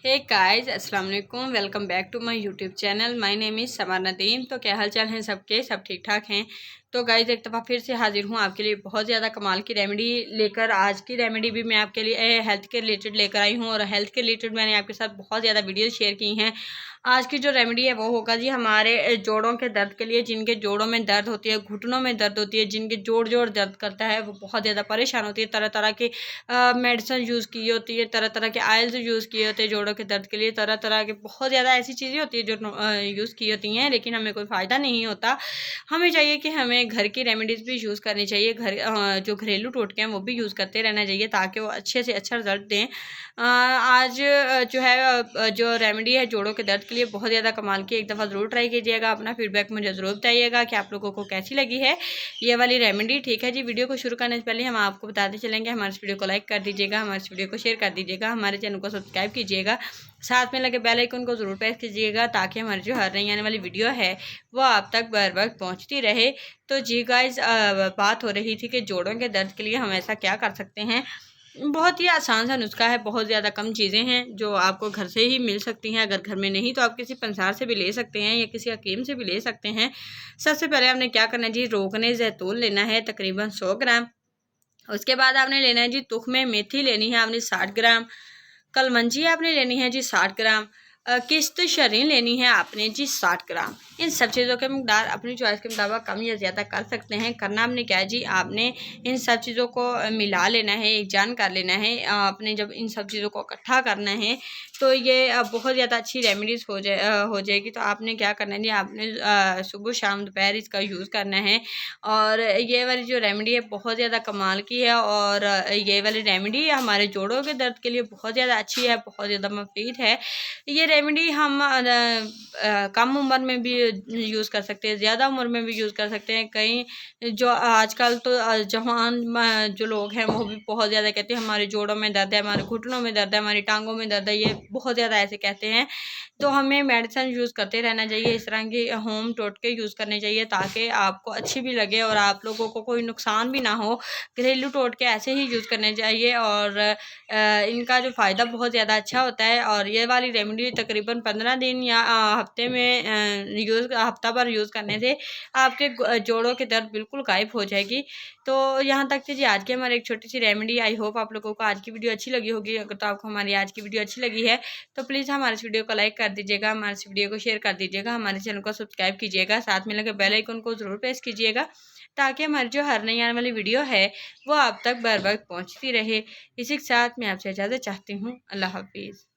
हे guys, अस्सलाम वालेकुम। Welcome back to my YouTube channel. My name is Sama Nadeem. तो क्या हाल चाल हैं सबके? सब ठीक ठाक हैं। तो गाइस एक दफ़ा फिर से हाजिर हूँ आपके लिए बहुत ज़्यादा कमाल की रेमेडी लेकर। आज की रेमेडी भी मैं आपके लिए हेल्थ के रिलेटेड लेकर आई हूँ और हेल्थ के रिलेटेड मैंने आपके साथ बहुत ज़्यादा वीडियो शेयर की हैं। आज की जो रेमेडी है वो होगा जी हमारे जोड़ों के दर्द के लिए। जिनके जोड़ों में दर्द होती है, घुटनों में दर्द होती है, जिनके जोड़ दर्द करता है, वो बहुत ज़्यादा परेशान होती है। तरह तरह की मेडिसिन यूज़ की होती है, तरह तरह के आयल्स यूज़ किए होते हैं जोड़ों के दर्द के लिए। तरह तरह के बहुत ज़्यादा ऐसी चीज़ें होती है जो यूज़ की होती हैं, लेकिन हमें कोई फ़ायदा नहीं होता। हमें चाहिए कि हमें घर की रेमेडीज़ भी यूज़ करनी चाहिए। जो घरेलू टोटके हैं वो भी यूज़ करते रहना चाहिए ताकि वो अच्छे से अच्छा रिज़ल्ट दें। आज जो है जो रेमेडी है जोड़ों के दर्द के लिए बहुत ज़्यादा कमाल की। एक दफ़ा ज़रूर ट्राई कीजिएगा। अपना फीडबैक मुझे ज़रूर बताइएगा कि आप लोगों को कैसी लगी है ये वाली रेमेडी। ठीक है जी, वीडियो को शुरू करने से पहले हम आपको बताते चलेंगे, हमारे इस वीडियो को लाइक कर दीजिएगा, हमारे इस वीडियो को शेयर कर दीजिएगा, हमारे चैनल को सब्सक्राइब कीजिएगा, साथ में लगे बेल आइकन को ज़रूर प्रेस कीजिएगा ताकि हमारी जो हर नई आने वाली वीडियो है वो आप तक बर वक्त पहुँचती रहे। तो जी गाइस, बात हो रही थी कि जोड़ों के दर्द के लिए हम ऐसा क्या कर सकते हैं। बहुत ही आसान सा नुस्खा है, बहुत ज़्यादा कम चीज़ें हैं जो आपको घर से ही मिल सकती हैं। अगर घर में नहीं तो आप किसी पंसार से भी ले सकते हैं या किसी हकीम से भी ले सकते हैं। सबसे पहले आपने क्या करना है जी, रोगने ज़ैतून लेना है तकरीबन 100 ग्राम। उसके बाद आपने लेना है जी तुख्मे मेथी लेनी है आपने 60 ग्राम। कलमंजी आपने लेनी है जी 60 ग्राम। किश्त शरीन लेनी है आपने जी 60 ग्राम। इन सब चीज़ों के मकदार अपनी चॉइस के मुताबिक कम या ज़्यादा कर सकते हैं। करना आपने क्या है जी, आपने इन सब चीज़ों को मिला लेना है, एक जान कर लेना है। आपने जब इन सब चीज़ों को इकट्ठा करना है तो ये बहुत ज़्यादा अच्छी रेमेडीज़ हो जाएगी। तो आपने क्या करना है जी, आपने सुबह शाम दोपहर इसका यूज़ करना है। और ये वाली जो रेमेडी है बहुत ज़्यादा कमाल की है और ये वाली रेमेडी हमारे जोड़ों के दर्द के लिए बहुत ज़्यादा अच्छी है, बहुत ज़्यादा मुफीद है। ये रेमेडी हम कम उम्र में भी यूज़ कर सकते हैं, ज़्यादा उम्र में भी यूज़ कर सकते हैं। कई जो आजकल तो जवान जो लोग हैं वो भी बहुत ज़्यादा कहते हैं हमारे जोड़ों में दर्द है, हमारे घुटनों में दर्द है, हमारी टांगों में दर्द है, ये बहुत ज़्यादा ऐसे कहते हैं। तो हमें मेडिसिन यूज़ करते रहना चाहिए, इस तरह के होम टोटके यूज़ करने चाहिए ताकि आपको अच्छी भी लगे और आप लोगों को कोई नुकसान भी ना हो। घरेलू टोटके ऐसे ही यूज़ करने चाहिए और इनका जो फ़ायदा बहुत ज़्यादा अच्छा होता है। और ये वाली रेमेडी तकरीबन 15 दिन या हफ्ते में हफ्ता भर यूज़ करने से आपके जोड़ों के दर्द बिल्कुल गायब हो जाएगी। तो यहाँ तक थी जी आज की हमारी एक छोटी सी रेमेडी। आई होप आप लोगों को आज की वीडियो अच्छी लगी होगी। अगर तो आपको हमारी आज की वीडियो अच्छी लगी है तो प्लीज़ हमारे इस वीडियो को लाइक कर दीजिएगा, हमारे इस वीडियो को शेयर कर दीजिएगा, हमारे चैनल को सब्सक्राइब कीजिएगा, साथ में लगे बेल आइकन को ज़रूर प्रेस कीजिएगा ताकि हमारी जो हर नई आने वाली वीडियो है वो आप तक बर वक्त पहुँचती रहे। इसी के साथ मैं आपसे इजाज़त चाहती हूँ। अल्लाह हाफिज़।